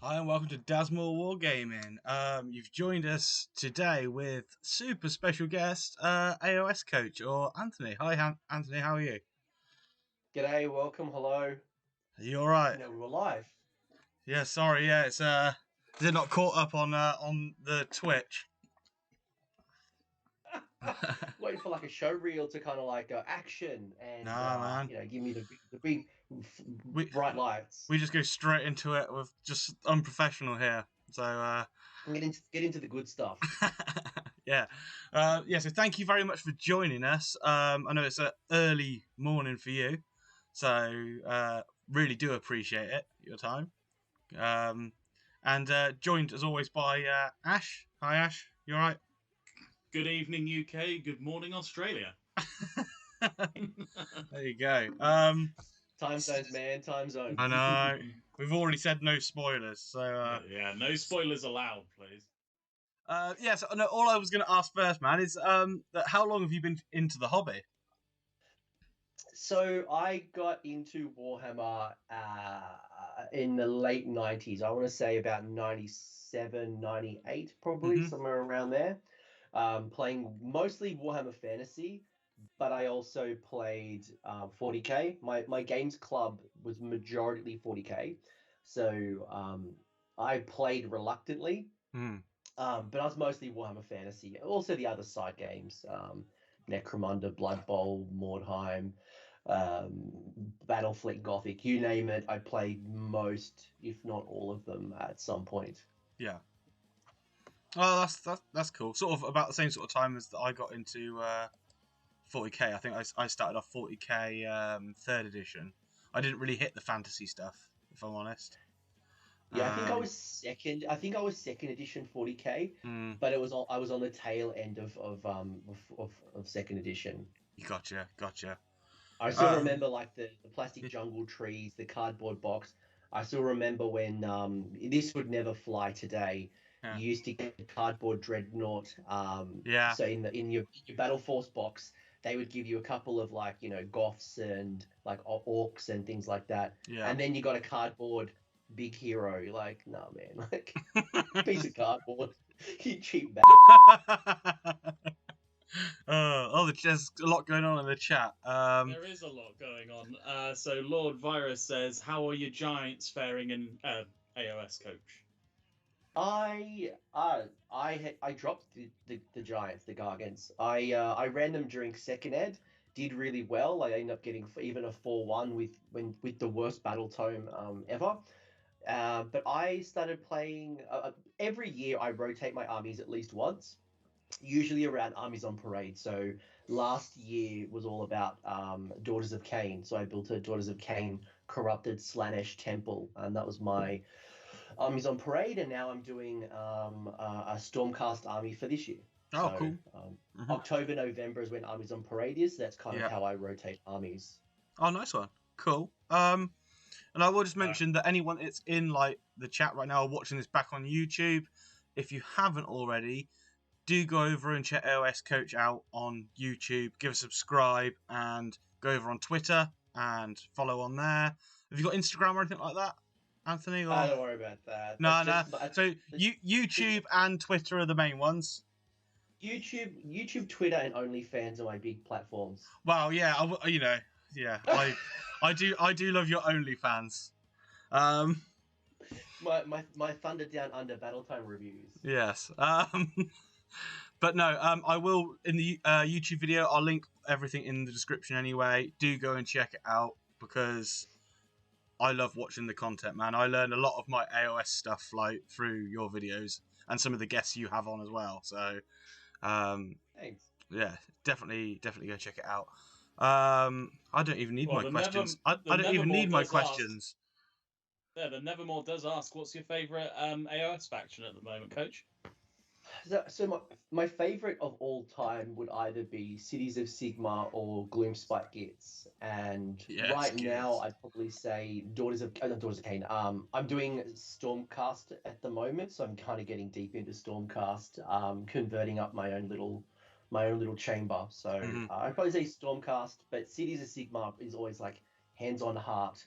Hi and welcome to Daz and Wargaming. You've joined us today with super special guest Aos Coach or Anthony. Hi Anthony, how are you? G'day, welcome, hello. Are you all right? No, we're live. Yeah, sorry. Yeah, it's is it not caught up on the Twitch? Waiting for like a show reel to kind of like go action and Nah, man. give me the big We bright lights. we just go straight into it with just unprofessional here. So Get into the good stuff. yeah. So thank you very much for joining us. I know it's an early morning for you, so really do appreciate it, your time. And joined as always by Ash. Hi Ash, you all right? Good evening, UK. Good morning, Australia. There you go. Time zones, man, time zones. I know. We've already said no spoilers, so yeah, no spoilers allowed, please. yes. No, all I was going to ask first, man, is how long have you been into the hobby? So I got into Warhammer in the late 90s. I want to say about 97, 98, probably, somewhere around there. Playing mostly Warhammer Fantasy, but I also played 40k. My games club was majority 40k, so I played reluctantly. But I was mostly Warhammer Fantasy. Also the other side games, Necromunda, Blood Bowl, Mordheim, Battlefleet Gothic, you name it. I played most, if not all of them, at some point. Yeah. Oh, that's cool. Sort of about the same sort of time as I got into 40k. I think I started off 40k 3rd edition. I didn't really hit the fantasy stuff, if I'm honest. Yeah, I think I was second. I think I was second edition 40k, but I was on the tail end of second edition. Gotcha. I still remember like the plastic jungle trees, the cardboard box. I still remember when this would never fly today. Yeah. You used to get a cardboard dreadnought. Yeah. So in your Battle Force box, they would give you a couple of like goths and like orcs and things like that. Yeah. And then you got a cardboard big hero. You're like, no man, like piece of cardboard. You cheap bastard. There's a lot going on in the chat. There is a lot going on. So Lord Virus says, "How are your Giants faring in AOS Coach?" I dropped the Giants, the Gargants. I ran them during second ed, did really well. I ended up getting even a 4-1 with the worst battle tome ever. But I started playing every year. I rotate my armies at least once, usually around armies on parade. So last year was all about Daughters of Cain. So I built a Daughters of Cain corrupted Slanesh temple, and that was my armies on parade. And now I'm doing a Stormcast army for this year. Oh, cool. October, November is when armies on parade is. That's kind of how I rotate armies. Oh, nice one. Cool. And I will just mention that anyone that's in like the chat right now or watching this back on YouTube, if you haven't already, do go over and check AOS Coach out on YouTube. Give a subscribe and go over on Twitter and follow on there. Have you got Instagram or anything like that, Anthony? Or... Don't worry about that. No. So YouTube and Twitter are the main ones. YouTube, Twitter, and OnlyFans are my big platforms. Well, yeah, I do love your OnlyFans. My Thunder Down Under Battletime reviews. Yes. But no, I will in the YouTube video. I'll link everything in the description anyway. Do go and check it out because I love watching the content, man. I learn a lot of my AOS stuff like through your videos and some of the guests you have on as well. So, thanks. Yeah, definitely go check it out. I don't even need my questions. I don't even need my questions. Yeah, the Nevermore does ask, what's your favourite AOS faction at the moment, Coach? So my favorite of all time would either be Cities of Sigmar or Gloomspite Gitz, and now I'd probably say Daughters of Cain. I'm doing Stormcast at the moment, so I'm kind of getting deep into Stormcast, converting up my own little chamber. So I'd probably say Stormcast, but Cities of Sigmar is always like hands on heart,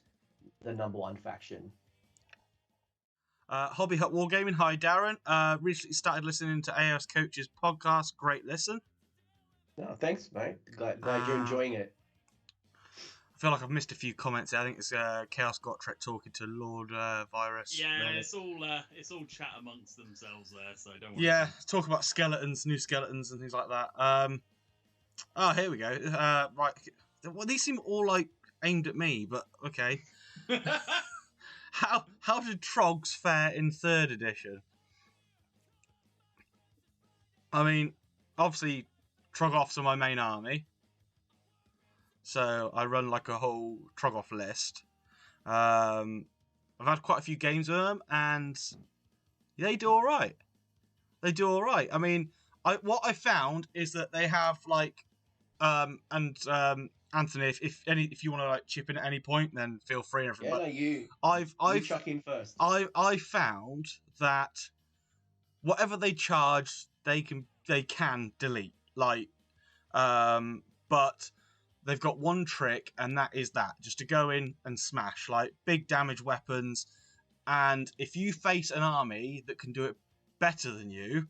the #1 faction. Hobby Hut Wargaming. Hi, Darren. Recently started listening to Aos Coach's podcast. Great listen. No, thanks, mate. Glad you're Uh, enjoying it. I feel like I've missed a few comments. I think it's Chaos Gotrek talking to Lord Virus. Yeah, maybe. it's all chat amongst themselves there, so don't worry. Yeah, talk about skeletons, new skeletons, and things like that. Oh, here we go. Right, well, these seem all like aimed at me, but okay. How did Troggs fare in 3rd edition? I mean, obviously, Troggoths are my main army, so I run like a whole Troggoth list. I've had quite a few games with them, and they do all right. They do all right. I mean, what I found is that they have like, Anthony, if you want to like chip in at any point, then feel free. And Yeah, no, you chuck in first. I found that whatever they charge, they can delete. Like, but they've got one trick, and that is just to go in and smash like big damage weapons. And if you face an army that can do it better than you,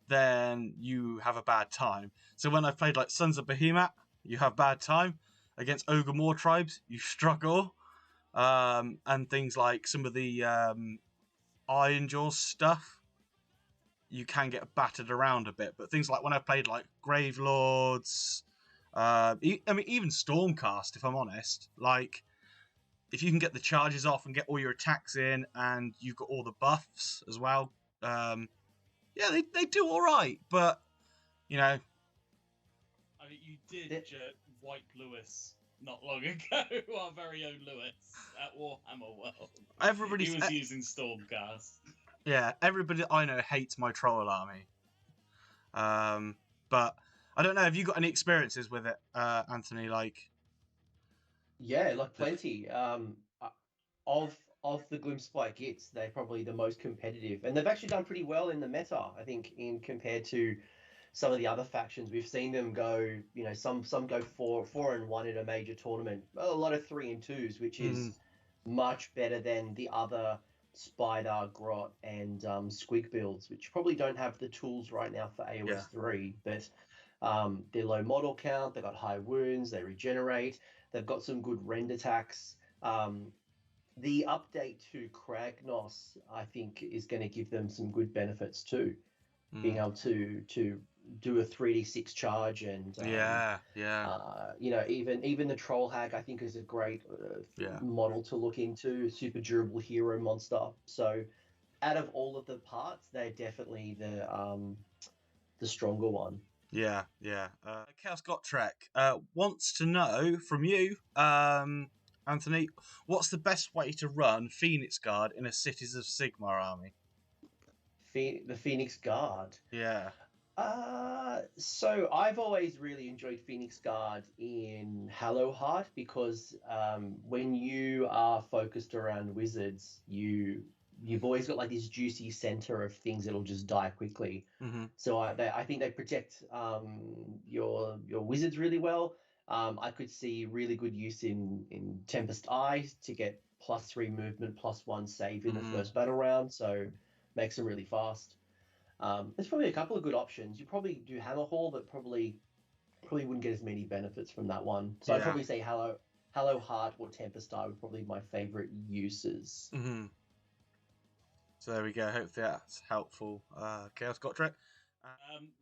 then you have a bad time. So when I've played like Sons of Behemoth, you have bad time. Against Ogre Moor tribes, you struggle. And things like some of the Iron Jaws stuff, you can get battered around a bit. But things like when I played like Grave Lords, I mean even Stormcast, if I'm honest, like if you can get the charges off and get all your attacks in, and you've got all the buffs as well, yeah, they do all right. But you know, I mean, you did wipe Lewis not long ago, our very own Lewis at Warhammer World. He was using Stormcast. Yeah, everybody I know hates my troll army. But I don't know. Have you got any experiences with it, Anthony? Like, yeah, like plenty. Of the Gloomspite Gits, they're probably the most competitive, and they've actually done pretty well in the meta, I think, in compared to some of the other factions. We've seen them go, some go 4-1 in a major tournament, a lot of 3-2s, which is much better than the other Spider, Grot, and Squig builds, which probably don't have the tools right now for AOS 3, but they're low model count, they've got high wounds, they regenerate, they've got some good rend attacks. The update to Kragnos, I think, is going to give them some good benefits too. Being able to do a 3d6 charge, and even the Troll Hag, I think, is a great model to look into. Super durable hero monster. So, out of all of the parts, they're definitely the stronger one. Yeah. Chaos Gotrek wants to know from you, Anthony, what's the best way to run Phoenix Guard in a Cities of Sigmar army? The Phoenix Guard. Yeah. So I've always really enjoyed Phoenix Guard in Hallowheart, because when you are focused around wizards, you've always got like this juicy center of things that'll just die quickly. So I think they protect your wizards really well. I could see really good use in Tempest Eye to get +3 movement, +1 save in the first battle round, so makes them really fast. There's probably a couple of good options. You probably do Hammerhall, but probably wouldn't get as many benefits from that one. So I'd probably say Hallowheart or Tempest Eye would probably be my favorite uses. So there we go. Hopefully that's helpful. Chaos Gotrek.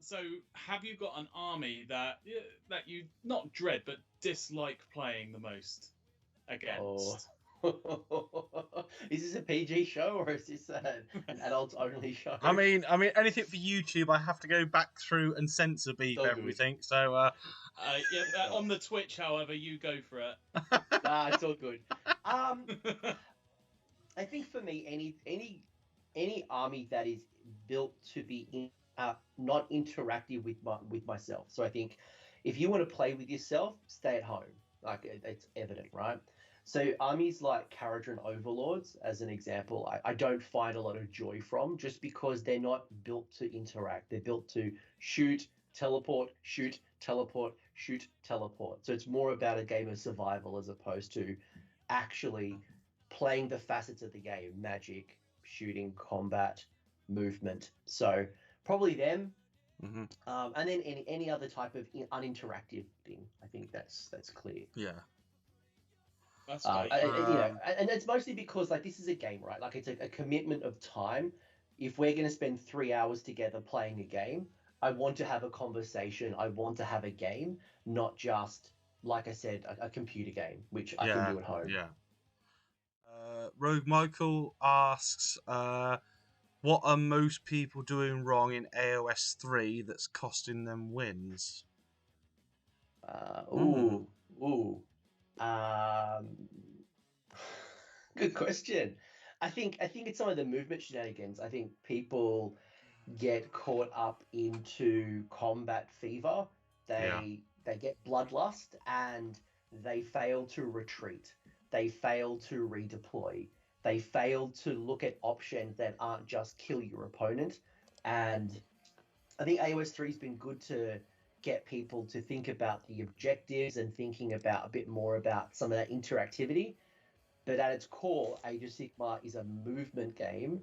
So have you got an army that you not dread but dislike playing the most against? Is this a PG show, or is this an adults-only show? I mean, anything for YouTube, I have to go back through and censor beep everything. Good. So, on the Twitch, however, you go for it. Nah, it's all good. I think for me, any army that is built to be not interactive with myself. So I think if you want to play with yourself, stay at home. Like, it's evident, right? So armies like Kharadron Overlords, as an example, I don't find a lot of joy from, just because they're not built to interact. They're built to shoot, teleport, shoot, teleport, shoot, teleport. So it's more about a game of survival as opposed to actually playing the facets of the game: magic, shooting, combat, movement. So probably them. Mm-hmm. And then any other type of uninteractive thing. I think that's clear. Yeah. That's great. And it's mostly because like this is a game, right? Like it's a commitment of time. If we're going to spend 3 hours together playing a game, I want to have a conversation. I want to have a game, not just, like I said, a computer game, which I can do at home. Yeah. Rogue Michael asks, what are most people doing wrong in AOS 3 that's costing them wins? Good question. I think it's some of the movement shenanigans. I think people get caught up into combat fever. They get bloodlust and they fail to retreat. They fail to redeploy. They fail to look at options that aren't just kill your opponent. And I think AOS 3 has been good to get people to think about the objectives and thinking about a bit more about some of that interactivity. But at its core, Age of Sigmar is a movement game,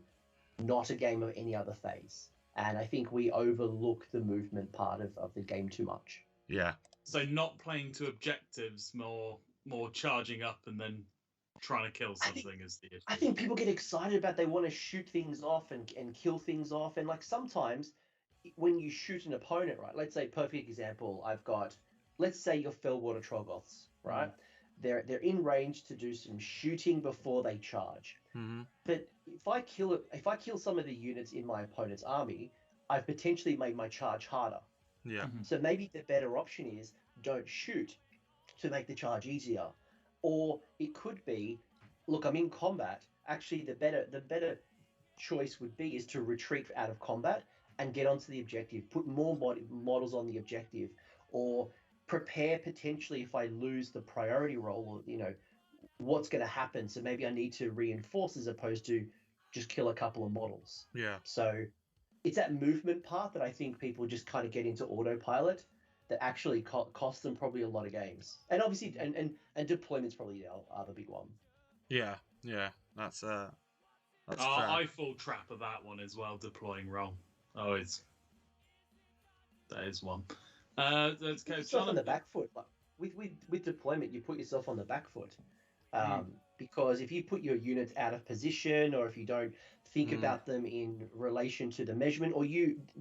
not a game of any other phase. And I think we overlook the movement part of the game too much. Yeah. So not playing to objectives, more charging up and then trying to kill something is the issue. I think people get excited about they want to shoot things off and kill things off. And like sometimes when you shoot an opponent, right? Let's say, perfect example, let's say you're Fellwater Troggoths, right? They're in range to do some shooting before they charge. Mm-hmm. But if I kill some of the units in my opponent's army, I've potentially made my charge harder. Yeah. Mm-hmm. So maybe the better option is don't shoot to make the charge easier. Or it could be, look, I'm in combat. Actually, the better choice would be is to retreat out of combat and get onto the objective, put more models on the objective, or prepare potentially if I lose the priority role, or what's going to happen. So maybe I need to reinforce as opposed to just kill a couple of models. Yeah. So it's that movement part that I think people just kind of get into autopilot that actually costs them probably a lot of games. And obviously, and deployment's probably the other big one. Yeah. That's fair. I fall trap of that one as well, deploying wrong. That is one. Let's go. Yourself on the back foot. Like, with deployment, you put yourself on the back foot. Because if you put your units out of position, or if you don't think about them in relation to the measurement, or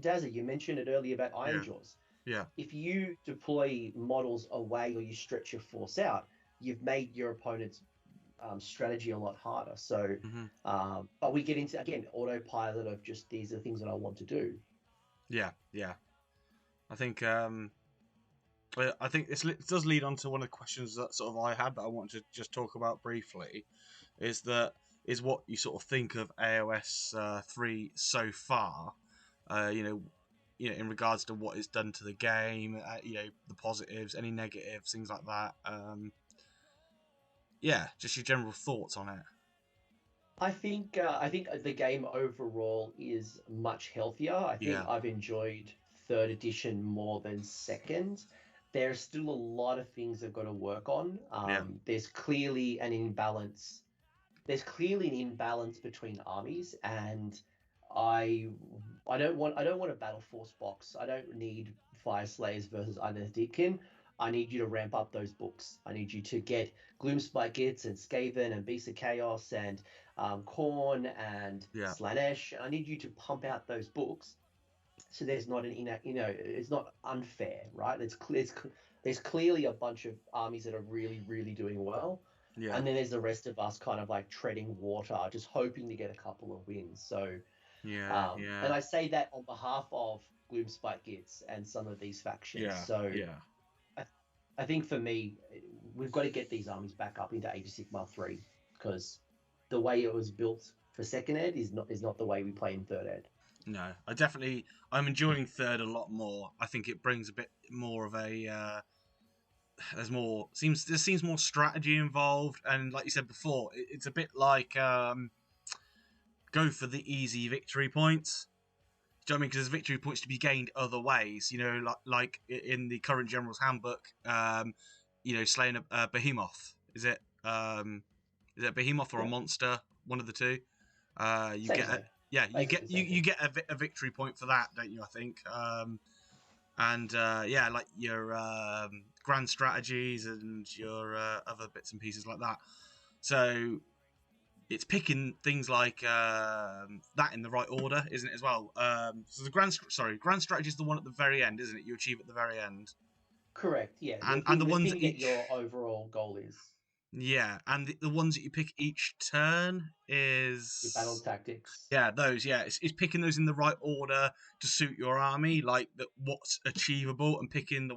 Dazza, you mentioned it earlier about Iron Jaws. Yeah. If you deploy models away or you stretch your force out, you've made your opponent's strategy a lot harder. So, but we get into, again, autopilot of just these are the things that I want to do. Yeah. I think this does lead on to one of the questions that sort of I had that I want to just talk about briefly, is what you sort of think of AOS 3 so far, in regards to what it's done to the game, the positives, any negatives, things like that. Just your general thoughts on it. I think the game overall is much healthier. I think I've enjoyed 3rd edition more than 2nd. There's still a lot of things I've got to work on. There's clearly an imbalance. Between armies, and I don't want a battle force box. I don't need Fire Slayers versus Unearthed. I need you to ramp up those books. I need you to get Gloomspite Gits and Skaven and Beasts of Chaos and Khorne and Slaanesh. I need you to pump out those books, so there's not it's not unfair, right? There's clearly a bunch of armies that are really, really doing well. Yeah. And then there's the rest of us kind of like treading water, just hoping to get a couple of wins. So, and I say that on behalf of Gloomspite Gits and some of these factions. Yeah. So, I think for me, we've got to get these armies back up into Age of Sigmar 3, because the way it was built for 2nd Ed is not the way we play in 3rd Ed. No, I'm enjoying 3rd a lot more. I think it brings a bit more of a there seems more strategy involved, and like you said before, it's a bit like go for the easy victory points. Do you know what I mean? Because there's victory points to be gained other ways. Like in the current General's Handbook, slaying a behemoth. Is it a behemoth or a monster? One of the two. You get a victory point for that, don't you? I think. Like your grand strategies and your other bits and pieces like that. So it's picking things like that in the right order, isn't it, as well? So the grand strategy is the one at the very end, isn't it? You achieve at the very end. Correct. Yeah. And the ones that your overall goal is. Yeah, and the ones that you pick each turn is your battle tactics. Yeah, those. Yeah, it's picking those in the right order to suit your army, like what's achievable, and picking the.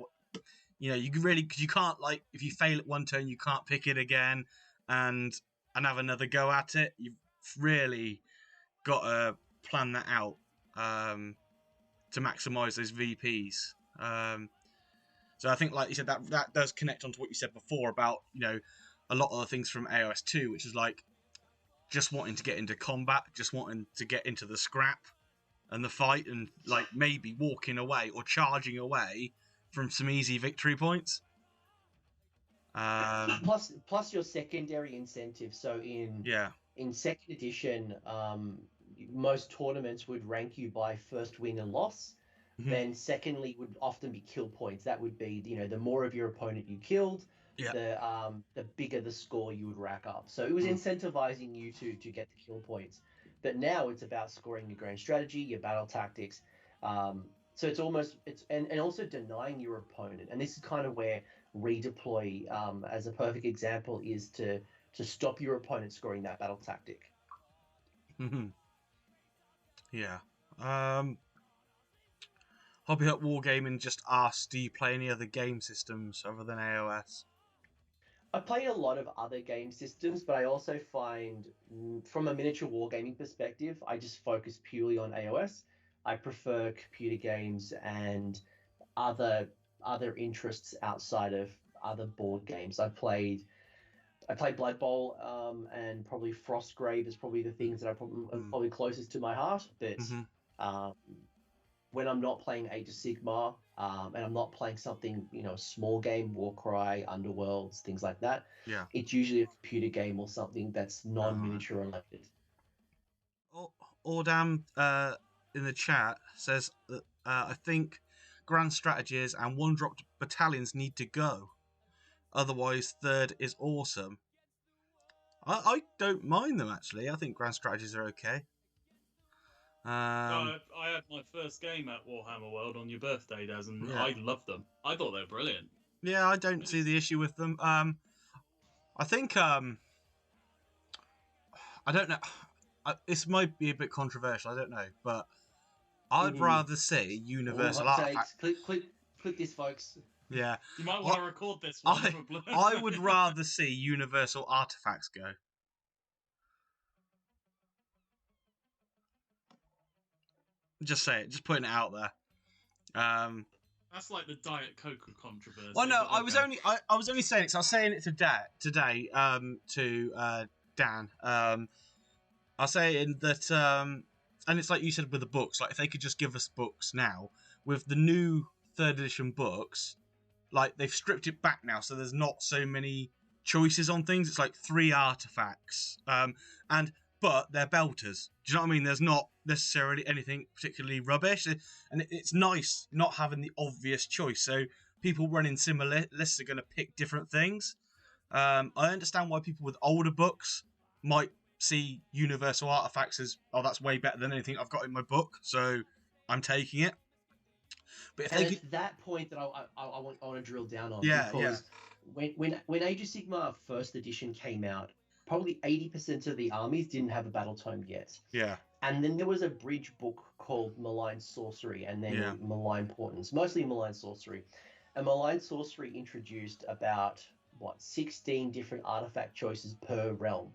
Because you can't, like, if you fail at one turn, you can't pick it again, and have another go at it. You've really got to plan that out to maximise those VPs. So I think, like you said, that does connect onto what you said before about, a lot of the things from AOS 2, which is like just wanting to get into combat, just wanting to get into the scrap and the fight, and like maybe walking away or charging away from some easy victory points. Plus your secondary incentive. So in second edition, most tournaments would rank you by first win and loss. Mm-hmm. Then secondly would often be kill points. That would be, the more of your opponent you killed, the bigger the score you would rack up. So it was incentivizing you to get the kill points. But now it's about scoring your grand strategy, your battle tactics. So it's also denying your opponent. And this is kind of where redeploy, as a perfect example, is to stop your opponent scoring that battle tactic. Mm-hmm. Yeah. Hobby Hut Wargaming just asked, do you play any other game systems other than AOS? I play a lot of other game systems, but I also find, from a miniature wargaming perspective, I just focus purely on AOS. I prefer computer games and other interests outside of other board games. I played Blood Bowl, and probably Frostgrave is probably the things that are probably closest to my heart. But when I'm not playing Age of Sigmar, and I'm not playing something, a small game, Warcry, Underworlds, things like that, it's usually a computer game or something that's non-miniature related. Ordam in the chat says that I think grand strategies and one-drop battalions need to go. Otherwise, third is awesome. I don't mind them, actually. I think grand strategies are okay. I had my first game at Warhammer World on your birthday, Daz, and I loved them. I thought they were brilliant. Yeah, I don't see the issue with them. I think I don't know. This might be a bit controversial. I don't know, but I'd rather see universal artifacts. Click this, folks. Yeah, you might want to record this one. I would rather see universal artifacts go. Just say it. Just putting it out there. That's like the Diet Coke controversy. Well, no, I was only saying it. So I was saying it today to Dan. I was saying that, and it's like you said with the books. Like, if they could just give us books now with the new 3rd edition books, like they've stripped it back now, so there's not so many choices on things. It's like 3 artifacts, but they're belters. Do you know what I mean? There's not necessarily anything particularly rubbish, and it's nice not having the obvious choice. So people running similar lists are going to pick different things. I understand why people with older books might see universal artifacts as, oh, that's way better than anything I've got in my book, so I'm taking it. But if it's that point that I want to drill down on, because when Age of Sigmar 1st edition came out, probably 80% of the armies didn't have a battle tome yet. Yeah. And then there was a bridge book called Malign Sorcery, and then Malign Portents, mostly Malign Sorcery. And Malign Sorcery introduced about 16 different artifact choices per realm.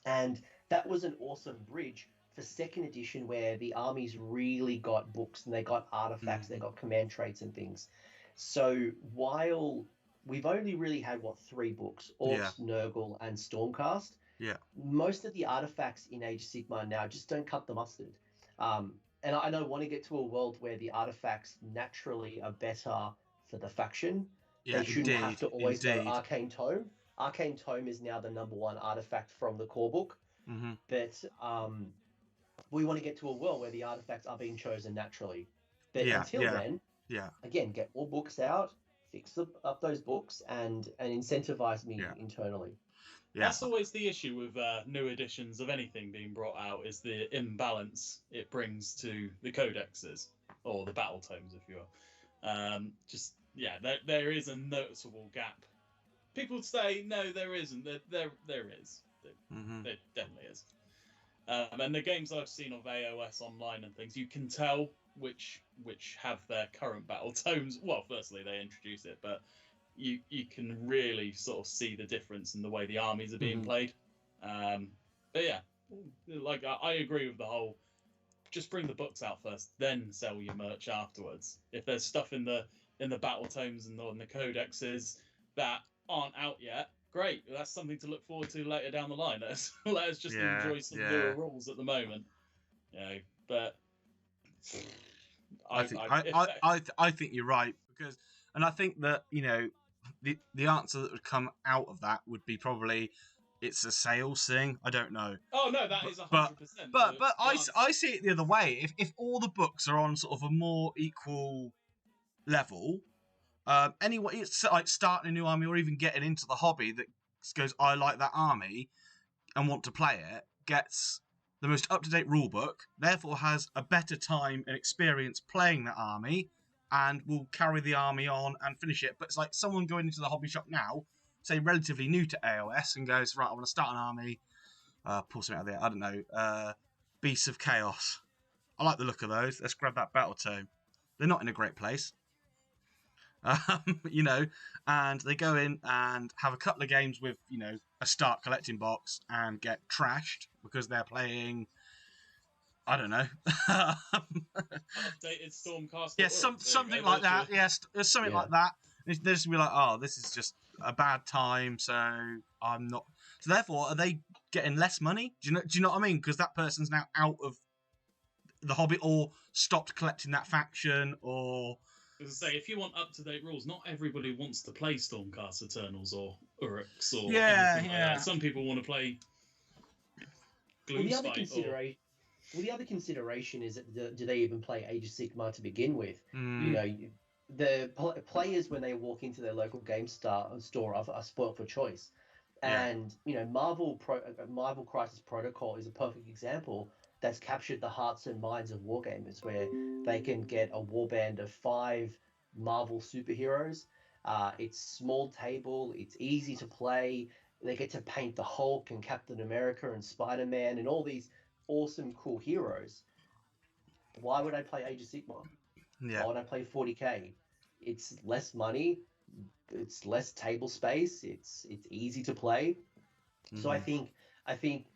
And that was an awesome bridge for 2nd edition, where the armies really got books and they got artifacts, they got command traits and things. So while we've only really had 3 books, Orcs, Nurgle, and Stormcast, most of the artifacts in Age of Sigmar now just don't cut the mustard. And I don't want to get to a world where the artifacts naturally are better for the faction. They shouldn't have to always go Arcane Tome. Arcane Tome is now the #1 artifact from the core book. But we want to get to a world where the artifacts are being chosen naturally. But until then, again, get more books out, fix up those books, and incentivize me internally. Yeah. That's always the issue with new editions of anything being brought out, is the imbalance it brings to the codexes, or the battle tomes, if you will. There is a noticeable gap. People say, no, there isn't. There is. There definitely is. And the games I've seen of AOS online and things, you can tell which have their current battle tomes. Well, firstly, they introduce it, but you can really sort of see the difference in the way the armies are being played. But yeah, like I agree with the whole, just bring the books out first, then sell your merch afterwards. If there's stuff in the battle tomes and the codexes that aren't out yet, great. That's something to look forward to later down the line. Let us just enjoy some newer rules at the moment. But I think you're right, because, and I think that the answer that would come out of that would be probably it's a sales thing. I don't know. Oh no, that is 100%. But I see it the other way. If all the books are on sort of a more equal level, anyway, it's like starting a new army or even getting into the hobby that goes, I like that army and want to play it, gets the most up-to-date rule book, therefore has a better time and experience playing that army, and will carry the army on and finish it. But it's like someone going into the hobby shop now, say relatively new to AOS, and goes, right, I want to start an army, pull something out there, I don't know, Beasts of Chaos. I like the look of those. Let's grab that battle tome. They're not in a great place. And they go in and have a couple of games with, a start collecting box and get trashed because they're playing, I don't know. Updated Stormcast. Yeah, something like that. Yes, something like that. They're just be like, oh, this is just a bad time, so I'm not. So therefore, are they getting less money? Do you know what I mean? Because that person's now out of the hobby, or stopped collecting that faction, or. As I say, if you want up-to-date rules, not everybody wants to play Stormcast Eternals or Uruks or anything like that. Some people want to play Gloomspite. The other consideration is that do they even play Age of Sigmar to begin with? The players, when they walk into their local game store are spoilt for choice. And, Marvel Crisis Protocol is a perfect example that's captured the hearts and minds of wargamers, where they can get a warband of 5 Marvel superheroes. It's small table, it's easy to play. They get to paint the Hulk and Captain America and Spider-Man and all these awesome, cool heroes. Why would I play Age of Sigmar? Why would I play 40k? It's less money, it's less table space, it's easy to play. So I think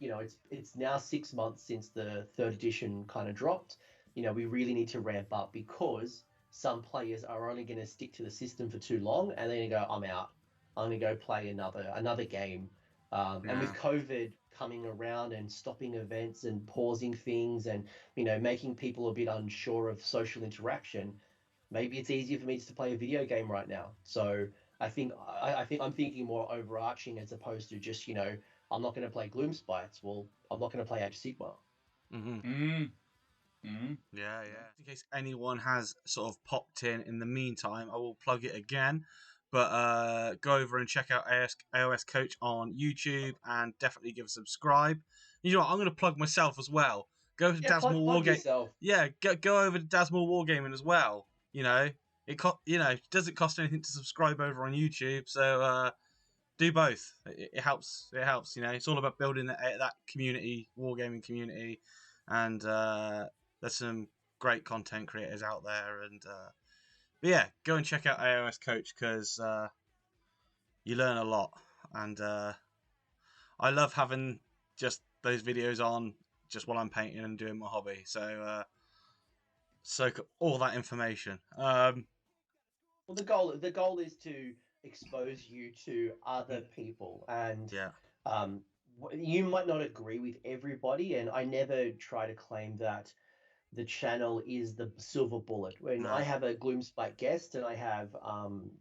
it's now 6 months since the 3rd edition kind of dropped. We really need to ramp up, because some players are only going to stick to the system for too long and they're going to go, I'm out. I'm going to go play another game. And with COVID coming around and stopping events and pausing things and making people a bit unsure of social interaction, maybe it's easier for me to play a video game right now. So I think I'm thinking more overarching, as opposed to just I'm not going to play Gloomspites. Well, I'm not going to play Age of Sigmar. Yeah. In case anyone has sort of popped in the meantime, I will plug it again. But go over and check out Aos Coach on YouTube, and definitely give a subscribe. You know what? I'm going to plug myself as well. Go to Daz and Wargaming. Yeah, go over to Daz and Wargaming as well. It doesn't cost anything to subscribe over on YouTube, so do both. It helps. It's all about building that community, wargaming community, and there's some great content creators out there. And but yeah, go and check out AOS Coach, because you learn a lot, and I love having just those videos on just while I'm painting and doing my hobby. So soak up all that information. Well, the goal is to expose you to other people, and you might not agree with everybody, and I never try to claim that the channel is the silver bullet. When I have a Gloomspite guest and I have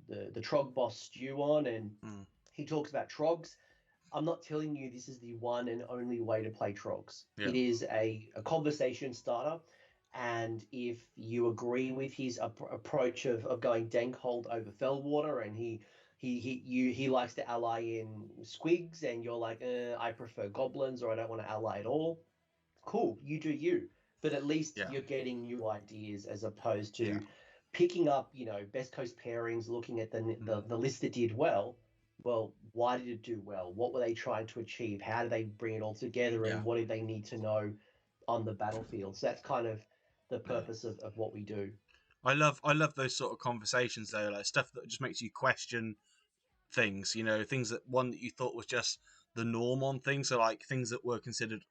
the Trog boss Stu on, and he talks about Troggs, I'm not telling you this is the one and only way to play Troggs. Yeah. It is a conversation starter. And if you agree with his approach of going Dankhold over Fellwater, and he likes to ally in Squigs, and you're like, I prefer Goblins, or I don't want to ally at all, cool, you do you. But at least Yeah. you're getting new ideas as opposed to Yeah. picking up, Best Coast pairings, looking at the list that did well. Well, why did it do well? What were they trying to achieve? How did they bring it all together? Yeah. And what did they need to know on the battlefield? So that's kind of the purpose of what we do. I love those sort of conversations though, like stuff that just makes you question things, things that you thought was just the norm on things. So like things that were considered,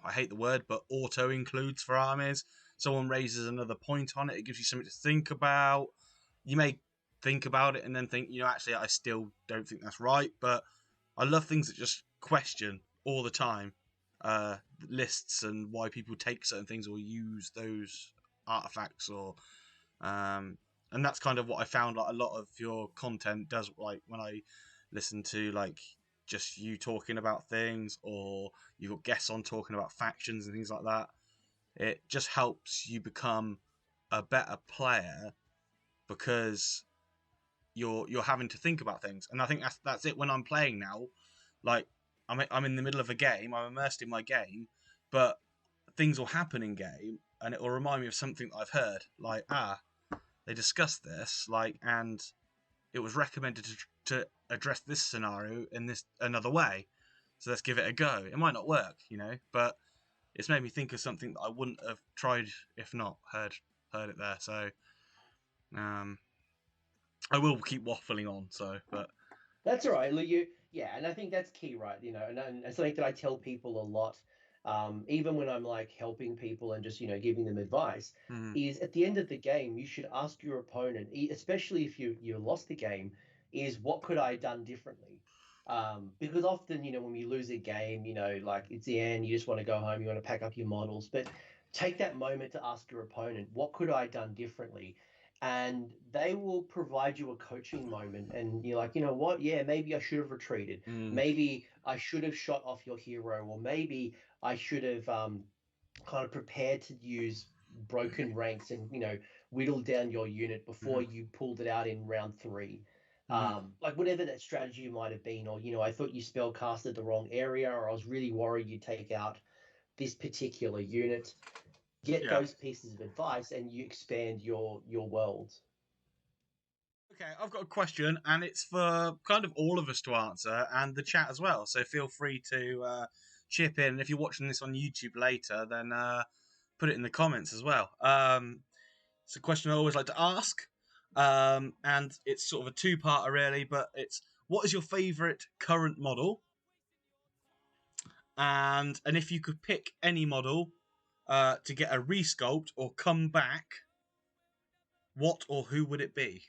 I hate the word, but auto includes for armies. Someone raises another point on it, it gives you something to think about. You may think about it and then think, actually I still don't think that's right. But I love things that just question all the time, lists and why people take certain things or use those artifacts and that's kind of what I found like a lot of your content does, like when I listen to like just you talking about things or you've got guests on talking about factions and things like that. It just helps you become a better player because you're having to think about things. And I think that's it when I'm playing now. Like I'm in the middle of a game, I'm immersed in my game, but things will happen in game and it will remind me of something that I've heard. Like, they discussed this, and it was recommended to address this scenario in this another way. So let's give it a go. It might not work, but it's made me think of something that I wouldn't have tried if not heard it there. So, I will keep waffling on. So, but that's all right. Yeah, and I think that's key, right? And something that I tell people a lot, even when I'm like helping people and just giving them advice, is at the end of the game you should ask your opponent, especially if you lost the game, is what could I have done differently? Because often when we lose a game, like it's the end, you just want to go home, you want to pack up your models, but take that moment to ask your opponent, what could I have done differently? And they will provide you a coaching moment, and you're like, you know what, yeah, maybe I should have retreated, maybe I should have shot off your hero, or maybe I should have kind of prepared to use broken ranks and whittle down your unit before you pulled it out in round 3. Like whatever that strategy might have been, or I thought you spell casted the wrong area, or I was really worried you'd take out this particular unit. Get those pieces of advice and you expand your world. Okay, I've got a question, and it's for kind of all of us to answer, and the chat as well. So feel free to chip in. If you're watching this on YouTube later, then put it in the comments as well. It's a question I always like to ask, and it's sort of a two-parter really. But it's, what is your favourite current model? And if you could pick any model to get a resculpt or come back, what or who would it be?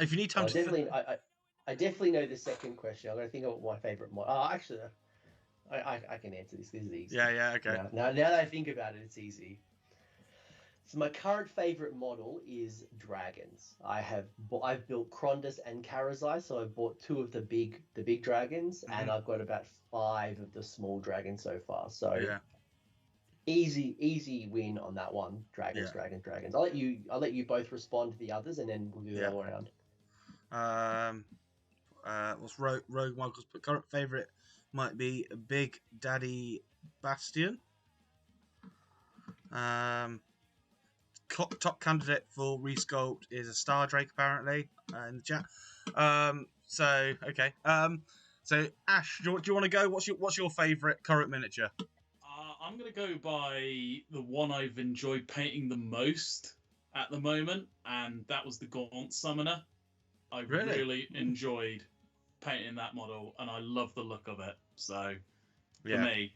If you need time I definitely know the second question. I'm going to think of my favorite model. Oh, actually, I can answer this. This is easy. Yeah, okay. Now that I think about it, it's easy. So my current favorite model is dragons. I've built Krondus and Karazai, so I've bought 2 of the big dragons, and I've got about 5 of the small dragons so far. So yeah. Easy win on that one. Dragons. I'll let you both respond to the others, and then we'll do the other round. What's Rogue Michael's current favourite might be Big Daddy Bastion. Top candidate for Resculpt is a Star Drake, apparently, in the chat. So okay. So Ash, do you want to go? What's your favourite current miniature? I'm going to go by the one I've enjoyed painting the most at the moment, and that was the Gaunt Summoner. I really enjoyed painting that model, and I love the look of it. So, for me,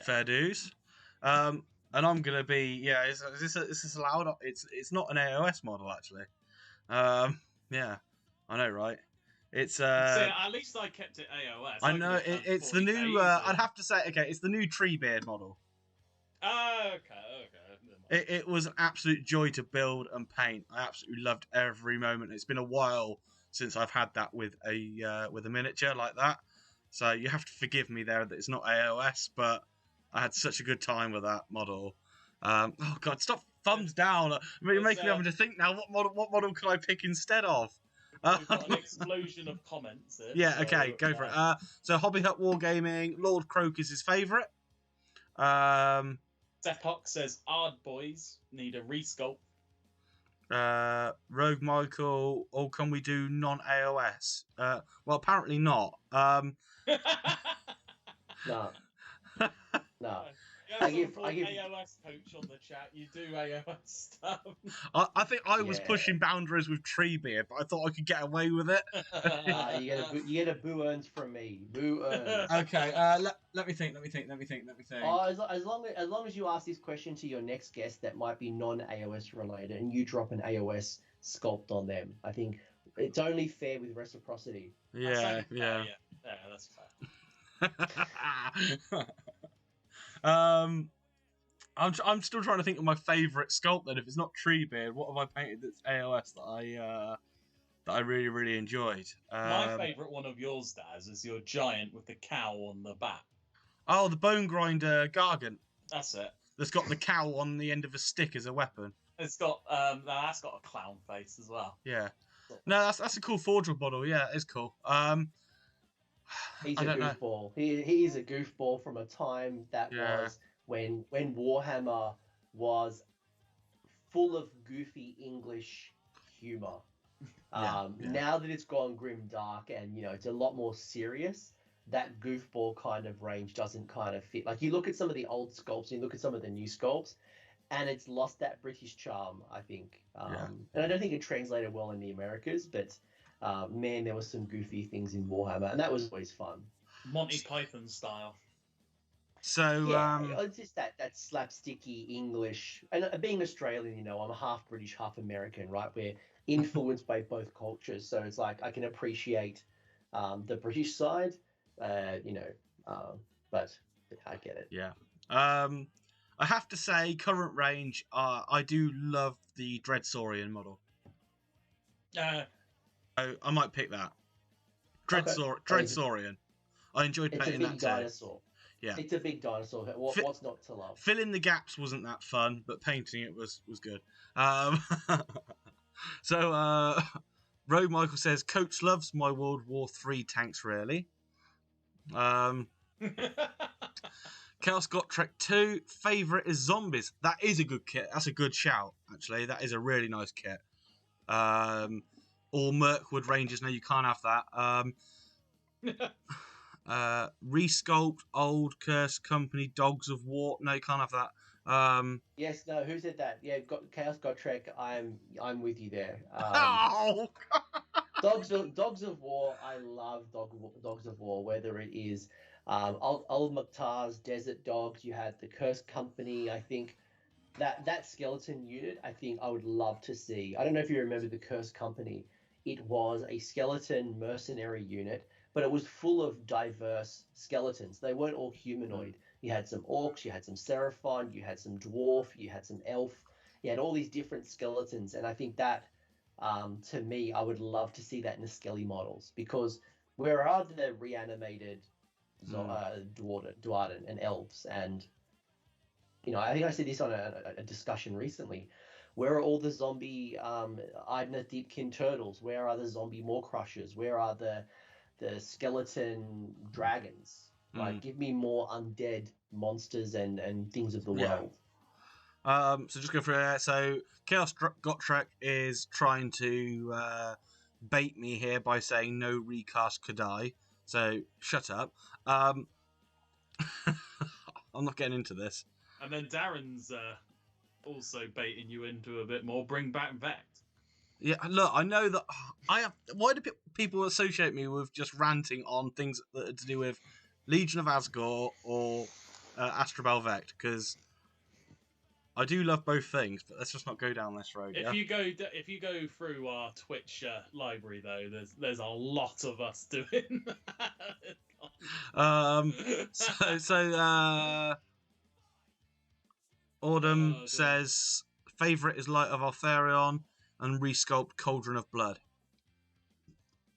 fair dues. And I'm going to be, is this allowed? It's not an AOS model, actually. Yeah, I know, right? It's so at least I kept it AOS. I know it's the new. I'd have to say, okay, it's the new Treebeard model. Okay. Never mind. It was an absolute joy to build and paint. I absolutely loved every moment. It's been a while since I've had that with a miniature like that, so you have to forgive me there that it's not AOS, but I had such a good time with that model. Oh God, stop thumbs down! You're making me having to think now. What model could I pick instead of? We've got an explosion of comments here. Yeah, so, okay, go for it. So Hobby Hut Wargaming, Lord Croak is his favourite. Sepok says, Ard boys need a resculpt. Rogue Michael, or can we do non-AOS? Well, apparently not. No. No. You have AOS coach on the chat. You do AOS stuff. I think I was Yeah. pushing boundaries with Treebeard, but I thought I could get away with it. You get a boo earns from me. Boo earns. Okay, let me think. Oh, as long as you ask this question to your next guest that might be non-AOS related, and you drop an AOS sculpt on them, I think it's only fair with reciprocity. Yeah. Yeah, that's fair. I'm still trying to think of my favourite sculpt. Then, if it's not Treebeard, what have I painted that's AOS that I really really enjoyed? My favourite one of yours, Daz, is your giant with the cow on the back. Oh, the Bone Grinder Gargant. That's it. That's got the cow on the end of a stick as a weapon. It's got that's got a clown face as well. Yeah. No, that's a cool Forge model. Yeah, it's cool. He's I a don't know. goofball. He is a goofball from a time that was when Warhammer was full of goofy English humor. Now that it's gone grim dark and it's a lot more serious, that goofball kind of range doesn't kind of fit. Like you look at some of the old sculpts, you look at some of the new sculpts, and it's lost that British charm, I think. And I don't think it translated well in the Americas, but man, there was some goofy things in Warhammer, and that was always fun. Monty Python style. So it's just that slapsticky English, and being Australian, I'm half British, half American, right? We're influenced by both cultures, so it's like I can appreciate the British side, but I get it. Yeah. I have to say, current range, I do love the Dreadsaurian model. So I might pick that. Dreadsaurian. I enjoyed painting that too. It's a big dinosaur. Yeah. It's a big dinosaur. What's not to love? Filling the gaps wasn't that fun, but painting it was good. So, Rogue Michael says, Coach loves my World War III tanks, really. Chaos Got Trek 2, favourite is Zombies. That is a good kit. That's a good shout, actually. That is a really nice kit. Or Mirkwood Rangers. No, you can't have that. Resculpt, Old Curse Company, Dogs of War. No, you can't have that. Yes, no, who said that? Yeah, Chaos God Trek, I'm with you there. Dogs of War, I love Dogs of War, whether it is Old Mukhtar's Desert Dogs, you had the Cursed Company. I think that skeleton unit, I think I would love to see. I don't know if you remember the Cursed Company. It was a skeleton mercenary unit, but it was full of diverse skeletons. They weren't all humanoid. You had some orcs, you had some seraphon, you had some dwarf, you had some elf. You had all these different skeletons, and I think that, to me, I would love to see that in the Skelly models, because where are the reanimated Dwarden and elves? And I think I said this on a discussion recently. Where are all the zombie Idna Deepkin turtles? Where are the zombie Maw Crushers? Where are the skeleton dragons? Like, give me more undead monsters and things of the world. So just go for it. So Chaos Got Trek is trying to bait me here by saying no recast could I. So shut up. I'm not getting into this. And then Darren's also baiting you into a bit more. Bring back Vect. Yeah, look, I know that I have. Why do people associate me with just ranting on things that are to do with Legion of Asgore or Astrobel Vect? Because I do love both things, but let's just not go down this road. If you go through our Twitch library, though, there's a lot of us doing that. Autumn dear. says favourite is Light of Altharion and Resculpt Cauldron of Blood.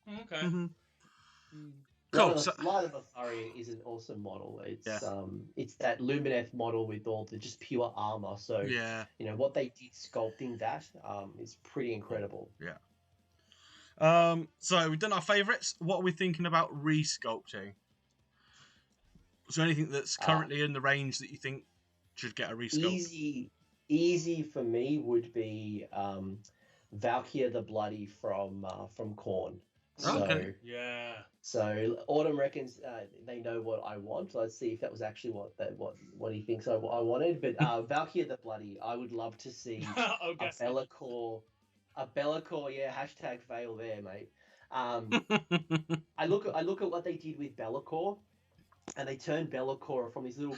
Okay. Mhm. Mm. Cool. Light of Atharion is an awesome model. It's that Lumineth model with all the just pure armor. So Yeah. what they did sculpting that is pretty incredible. Yeah. So we've done our favourites. What are we thinking about resculpting? Is there anything that's currently in the range that you think should get a resculpt? Easy for me would be Valkyria the Bloody from Khorne. So Okay. Yeah. so Autumn reckons they know what I want. Let's see if that was actually what he thinks I wanted. But Valkyria the Bloody, I would love to see I'll a guess. Bellacore, yeah, hashtag fail there, mate. I look at what they did with Bellacore, and they turned Bellacore from this little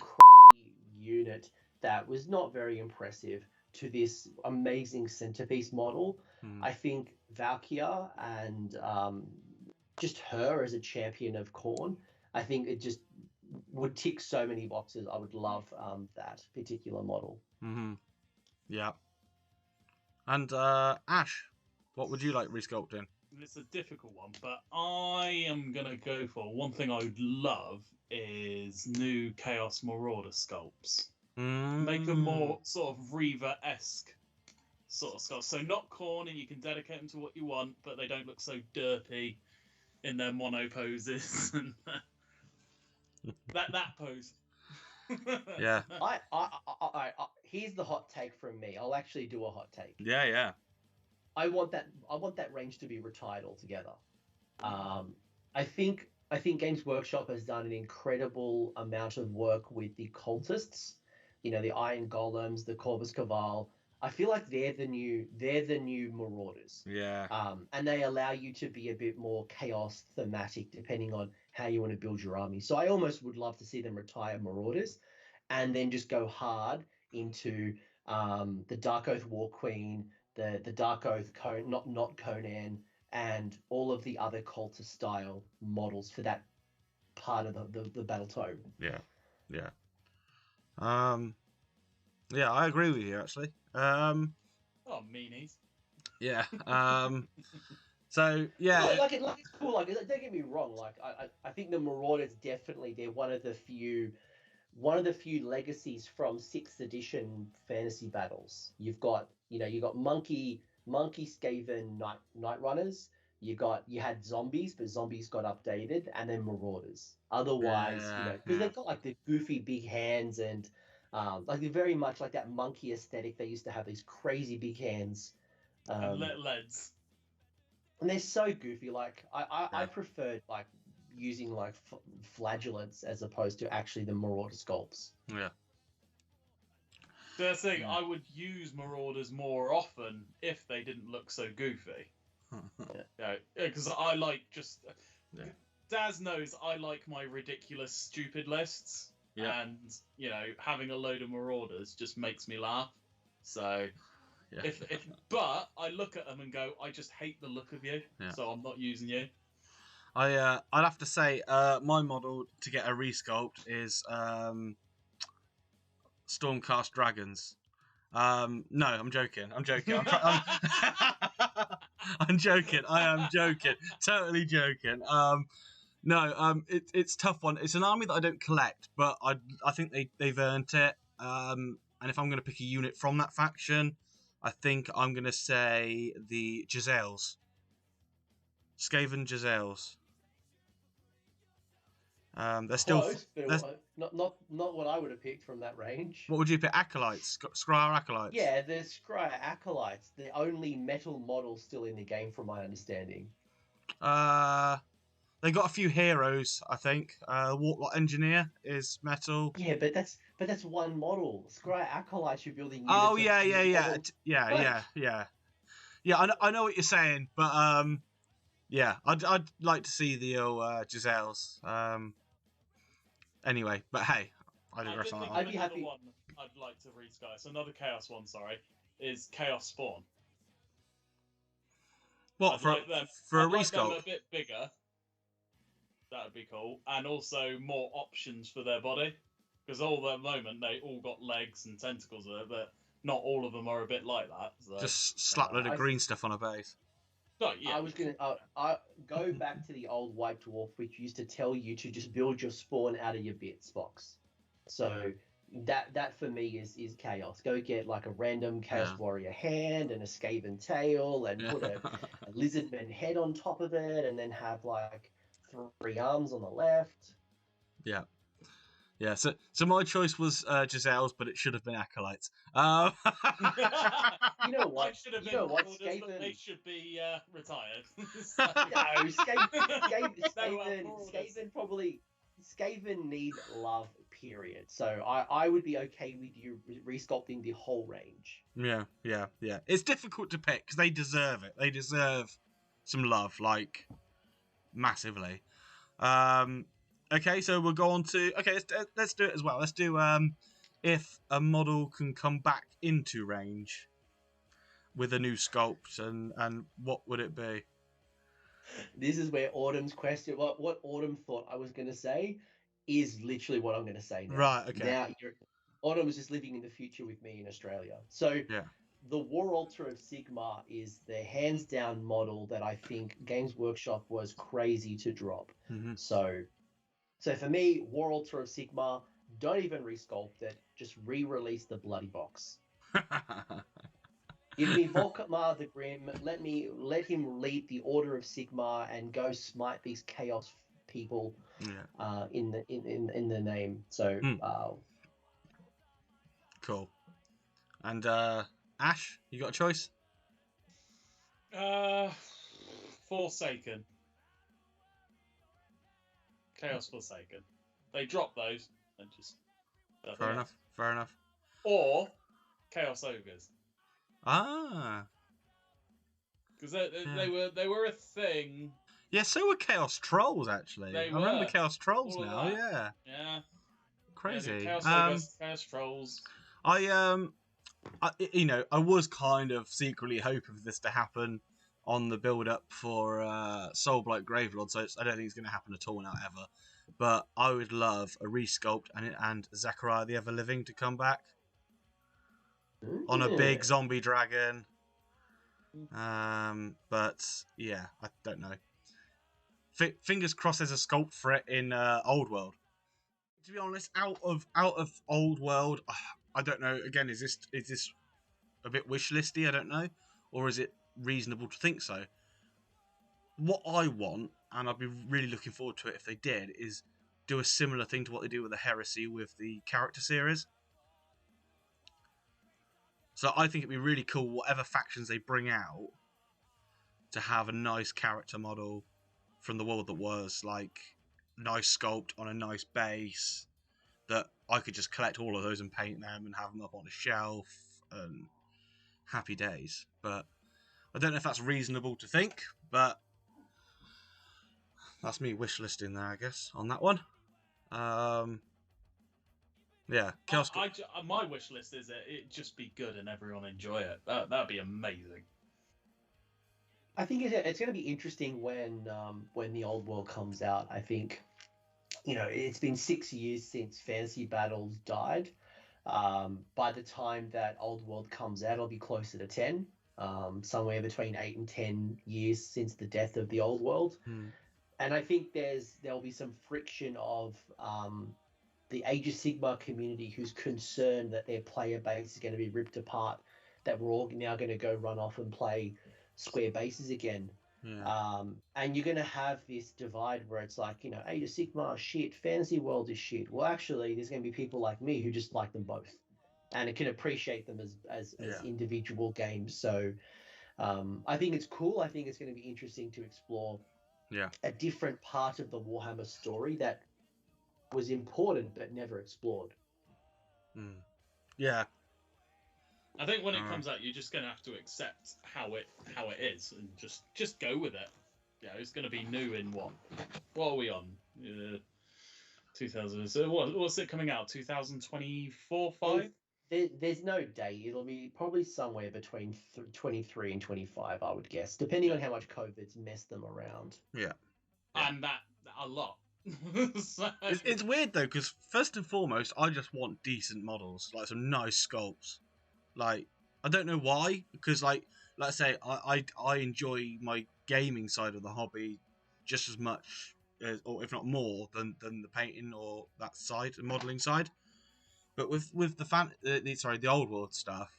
unit that was not very impressive to this amazing centerpiece model. I think Valkyria and just her as a champion of Khorne, I think it just would tick so many boxes. I would love that particular model. Mm-hmm. Yeah. And Ash, what would you like resculpting? It's a difficult one, but I am gonna go for one thing I would love is new Chaos Marauder sculpts. Make them more sort of Reaver-esque sort of sculpts. So not Khorne, and you can dedicate them to what you want, but they don't look so derpy in their mono poses and that pose. Yeah. I here's the hot take from me. I'll actually do a hot take. Yeah. I want that range to be retired altogether. I think Games Workshop has done an incredible amount of work with the cultists. The Iron Golems, the Corvus Caval. I feel like they're the new Marauders. Yeah. And they allow you to be a bit more chaos thematic depending on how you want to build your army. So I almost would love to see them retire Marauders and then just go hard into the Dark Oath War Queen, the Dark Oath not Conan, and all of the other cultist style models for that part of the battle tome. Yeah. Yeah, I agree with you actually. Oh, meanies. Yeah. So yeah. It's cool. Like, don't get me wrong. Like, I think the Marauders definitely they're one of the few legacies from 6th edition fantasy battles. You've got Monkey Skaven Night Runners. You had zombies, but zombies got updated, and then Marauders. Otherwise, because they've got like the goofy big hands and like they're very much like that monkey aesthetic. They used to have these crazy big hands. And leads. And they're so goofy. Like I preferred like using like flagellants as opposed to actually the Marauder sculpts. Yeah. The thing, I would use Marauders more often if they didn't look so goofy. Yeah, because I like just. Yeah. Daz knows I like my ridiculous, stupid lists, and having a load of Marauders just makes me laugh. So, yeah. But I look at them and go, I just hate the look of you, so I'm not using you. I'd have to say my model to get a resculpt is Stormcast Dragons. No, I'm joking. I'm joking. I'm joking. I am joking. Totally joking. It's a tough one. It's an army that I don't collect, but I think they've earned it. And if I'm going to pick a unit from that faction, I think I'm going to say the Giselles. Skaven Giselles. They're still close, but not what I would have picked from that range. What would you pick? Acolytes, Scryer Acolytes. Yeah, the Scryer Acolytes, the only metal model still in the game, from my understanding. They got a few heroes, I think. Warlock Engineer is metal. Yeah, but that's one model. Scryer Acolytes, you're building. Oh yeah. I know what you're saying, but yeah, I'd like to see the Giselles. Anyway, but hey, I digress on that one. I'd be happy. One I'd like to resky. So another Chaos one, is Chaos Spawn. What for a resculpt? Them a bit bigger. That would be cool, and also more options for their body, Because all at the moment they all got legs and tentacles there, but not all of them are a bit like that. So. Just slap a load of green stuff on a base. Oh, yeah. I was gonna I go back to the old White Dwarf, which used to tell you to just build your spawn out of your bits box. So that for me is chaos. Go get like a random Chaos Warrior hand and a Skaven tail, and put a lizardman head on top of it, and then have like 3 arms on the left. Yeah. Yeah, so my choice was Giselle's, but it should have been Acolytes. You know what? You know what? Skaven... They should be retired. Skaven need love, period. So I would be okay with you resculpting the whole range. Yeah. It's difficult to pick because they deserve it. They deserve some love, like, massively. Okay, so we'll go on to... Okay, let's do it as well. Let's do if a model can come back into range with a new sculpt, and what would it be? This is where Autumn's question... What Autumn thought I was going to say is literally what I'm going to say now. Right, okay. Now, Autumn is just living in the future with me in Australia. So the War Altar of Sigmar is the hands-down model that I think Games Workshop was crazy to drop. Mm-hmm. So for me, War Altar of Sigmar, don't even resculpt it. Just re-release the bloody box. Give me Volkmar the Grim. Let him lead the Order of Sigmar and go smite these chaos people. In the name. So cool. And Ash, you got a choice? Forsaken. Chaos Forsaken. They drop those and just... Fair enough. Or Chaos Ogres. Ah. Because they were a thing. Yeah, so were Chaos Trolls, actually. I remember Chaos Trolls now, yeah. Yeah. Crazy. Chaos Ogres, Chaos Trolls. I was kind of secretly hoping for this to happen on the build-up for Soulblight Gravelord, so I don't think it's going to happen at all now, ever. But I would love a resculpt and Zachariah the Ever-Living to come back on a big zombie dragon. But, yeah, I don't know. Fingers crossed there's a sculpt for it in Old World. To be honest, out of Old World, I don't know. Again, is this a bit wishlisty? I don't know, or is it reasonable to think so? What I want, and I'd be really looking forward to it if they did, is do a similar thing to what they do with the Heresy with the character series. So I think it'd be really cool, whatever factions they bring out, to have a nice character model from the world that was, like, nice sculpt on a nice base, that I could just collect all of those and paint them and have them up on a shelf, and happy days. But I don't know if that's reasonable to think, but that's me wishlisting there, I guess, on that one. Yeah, Chaos. My wish list is that it just be good and everyone enjoy it. That'd be amazing. I think it's going to be interesting when the Old World comes out. I think, it's been 6 years since Fantasy Battles died. By the time that Old World comes out, it'll be closer to 10. Somewhere between 8 and 10 years since the death of the Old World. And I think there'll be some friction of the Age of Sigmar community who's concerned that their player base is going to be ripped apart, that we're all now going to go run off and play square bases again. And you're going to have this divide where it's like, Age of Sigmar is shit, Fantasy World is shit. Well, actually, there's going to be people like me who just like them both and can appreciate them as individual games. So I think it's cool. I think it's going to be interesting to explore a different part of the Warhammer story that was important but never explored. Yeah. I think when it comes out, you're just going to have to accept how it is and just go with it. Yeah, it's going to be new in what are we on? 2000. So what's it coming out? 2024, 5? There's no date. It'll be probably somewhere between 23 and 25, I would guess, depending on how much COVID's messed them around. Yeah. And that a lot. So, It's weird though, because first and foremost, I just want decent models, like some nice sculpts. Like, I don't know why, because like I say, I enjoy my gaming side of the hobby just as much, or if not more, than the painting or that side, the modelling side. But with the old world stuff,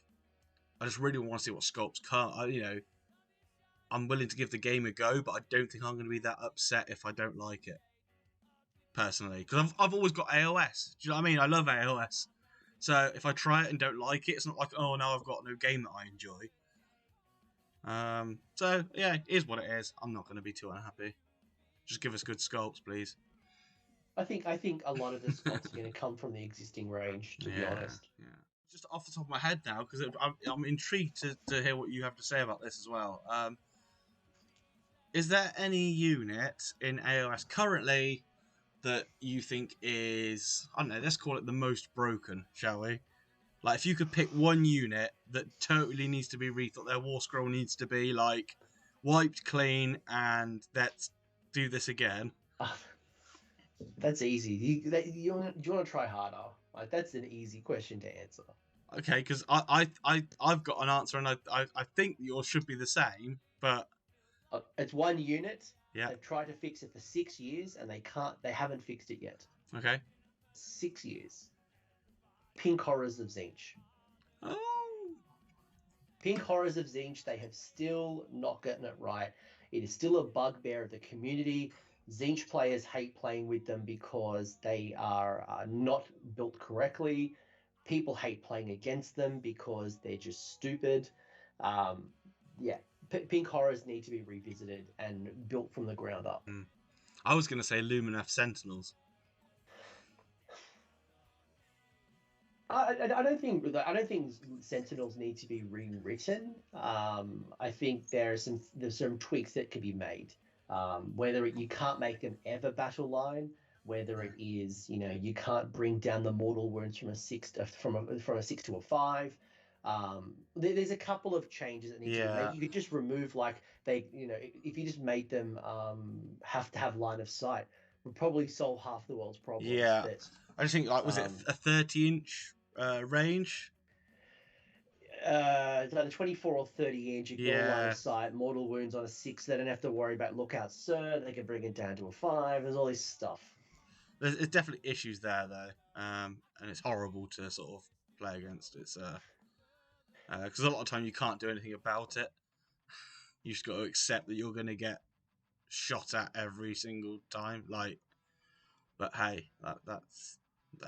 I just really want to see what sculpts can. I'm willing to give the game a go, but I don't think I'm going to be that upset if I don't like it personally, because I've always got AOS. Do you know what I mean? I love AOS. So if I try it and don't like it, it's not like, oh, now I've got no game that I enjoy. So yeah, it is what it is. I'm not going to be too unhappy. Just give us good sculpts, please. I think a lot of the sculpts are going to come from the existing range, to be honest. Yeah. Just off the top of my head now, because I'm intrigued to hear what you have to say about this as well. Is there any unit in AOS currently that you think is, I don't know, let's call it the most broken, shall we? Like, if you could pick one unit that totally needs to be rethought, their war scroll needs to be, like, wiped clean and let's do this again. That's easy. Do you want to try harder? Like, that's an easy question to answer. Okay, because I've got an answer, and I think yours should be the same, but... It's one unit. Yeah. They've tried to fix it for 6 years, and they haven't fixed it yet. Okay. 6 years. Pink Horrors of Tzeentch. Oh. Pink Horrors of Tzeentch, they have still not gotten it right. It is still a bugbear of the community. Tzeentch players hate playing with them because they are not built correctly. People hate playing against them because they're just stupid. Pink Horrors need to be revisited and built from the ground up. I was going to say Lumineth Sentinels. I don't think Sentinels need to be rewritten. I think there's some tweaks that could be made. Whether you can't make them ever battle line, whether it is you can't bring down the mortal wounds from a 6 from a 6 to a 5. There's a couple of changes that need to be made. You could just remove if you just made them have to have line of sight, would probably solve half the world's problems. Yeah, I just think was it a 30-inch range? It's like a 24 or 30-inch. Ignore line of sight, mortal wounds on a 6. They don't have to worry about lookout sir. They can bring it down to a 5. There's all this stuff. There's definitely issues there though, and it's horrible to sort of play against. It's because a lot of time you can't do anything about it. You just got to accept that you're going to get shot at every single time. But hey, that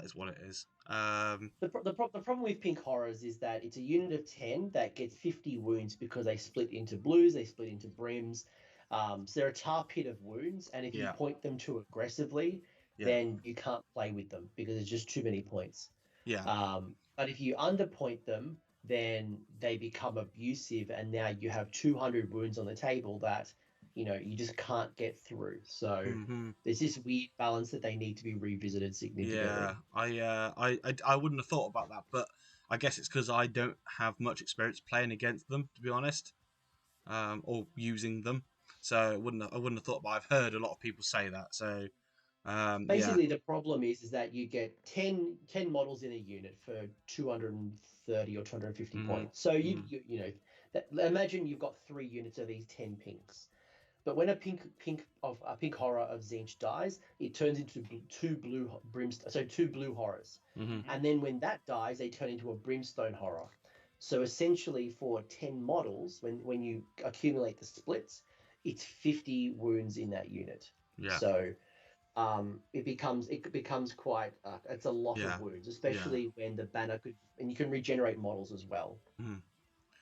is what it is. The problem with Pink Horrors is that it's a unit of 10 that gets 50 wounds because they split into blues, they split into brims. So they're a tar pit of wounds, and if you point them too aggressively, then you can't play with them because there's just too many points. But if you underpoint them, then they become abusive, and now you have 200 wounds on the table that you just can't get through. So there's this weird balance that they need to be revisited significantly. Yeah, I wouldn't have thought about that, but I guess it's because I don't have much experience playing against them, to be honest, or using them. So I wouldn't have thought, but I've heard a lot of people say that. So basically, the problem is that you get 10 models in a unit for 230 or 250 points. So imagine you've got 3 units of these 10 pinks. But when a pink horror of Tzeentch dies, it turns into 2 blue horrors. And then when that dies, they turn into a brimstone horror. So essentially, for 10 models, when you accumulate the splits, it's 50 wounds in that unit. So it becomes quite it's a lot of wounds, especially when the banner and you can regenerate models as well.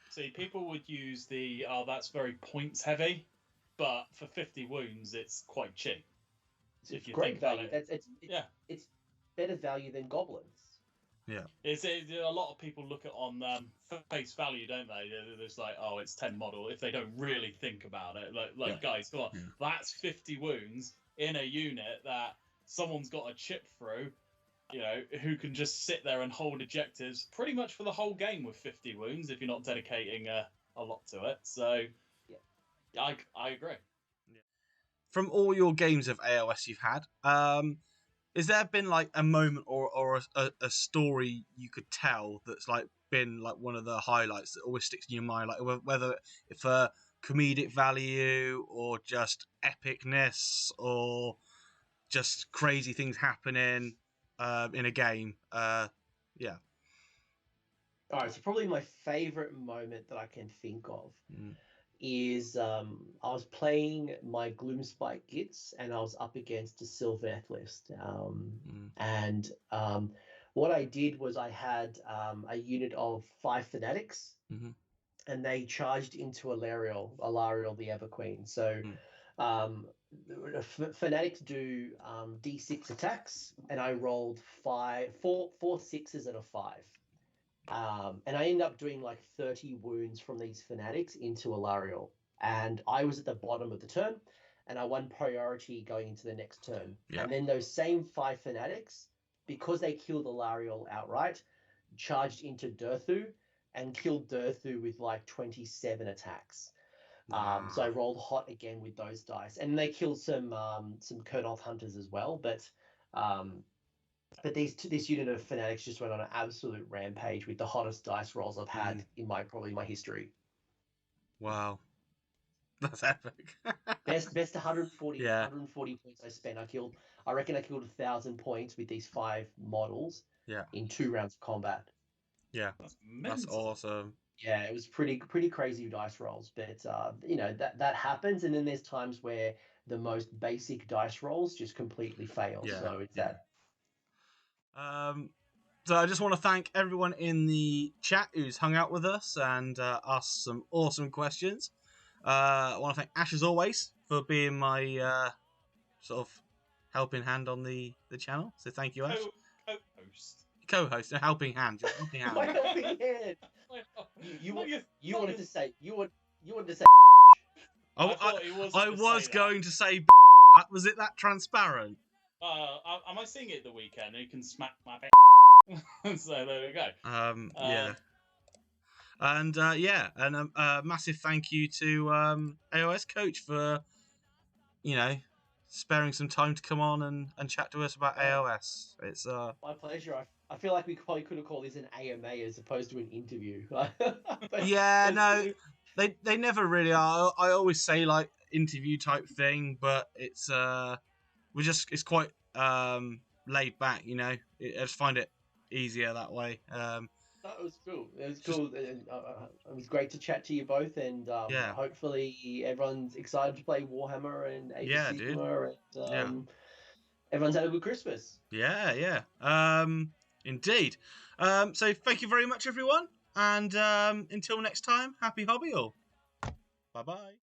See, people would use that's very points heavy. But for 50 wounds, it's quite cheap. It's great value. It's better value than goblins. Yeah. A lot of people look at on face value, don't they? It's like, oh, it's 10 model. If they don't really think about it, guys, come on, that's 50 wounds in a unit that someone's got a chip through. Who can just sit there and hold objectives pretty much for the whole game with 50 wounds if you're not dedicating a lot to it. So. I agree. from all your games of AOS you've had, has there been like a moment or a story you could tell that's like been like one of the highlights that always sticks in your mind, like whether for comedic value or just epicness or just crazy things happening in a game? Yeah. All right, so probably my favorite moment that I can think of is I was playing my Gloomspike Gits and I was up against a Sylvaneth list. And what I did was I had a unit of 5 Fanatics and they charged into Alariel the Everqueen. So Fanatics do D6 attacks and I rolled four sixes and a 5. And I ended up doing like 30 wounds from these Fanatics into Alariel. And I was at the bottom of the turn, and I won priority going into the next turn. Yeah. And then those same 5 Fanatics, because they killed Alariel outright, charged into Durthu and killed Durthu with like 27 attacks. Wow. So I rolled hot again with those dice. And they killed some Kurnoth hunters as well, but this unit of Fanatics just went on an absolute rampage with the hottest dice rolls I've had in probably my history. Wow, that's epic. best 140 Yeah. 140 points I spent. I reckon I killed 1,000 points with these 5 models. Yeah. In 2 rounds of combat. Yeah, that's awesome. Yeah, it was pretty crazy dice rolls, but that happens, and then there's times where the most basic dice rolls just completely fail. Yeah. So it's that. So I just want to thank everyone in the chat who's hung out with us and asked some awesome questions. I want to thank Ash as always for being my sort of helping hand on the channel. So thank you, Ash. Co-host, a helping hand. Helping hand. My helping hand. You wanted to say. I was going to say. Was it that transparent? I might sing it at the weekend. You can smack my so there we go. Yeah. And and a massive thank you to Aos Coach for, sparing some time to come on and chat to us about AOS. It's my pleasure. I feel like we probably could have called this an AMA as opposed to an interview. They never really are. I always say like interview type thing, but it's it's quite laid back, I just find it easier that way. That was cool. It was cool. It was great to chat to you both, and hopefully everyone's excited to play Warhammer and Age of Sigmar, and everyone's had a good Christmas. Yeah. Indeed. So thank you very much, everyone, and until next time, happy hobby all. Bye-bye.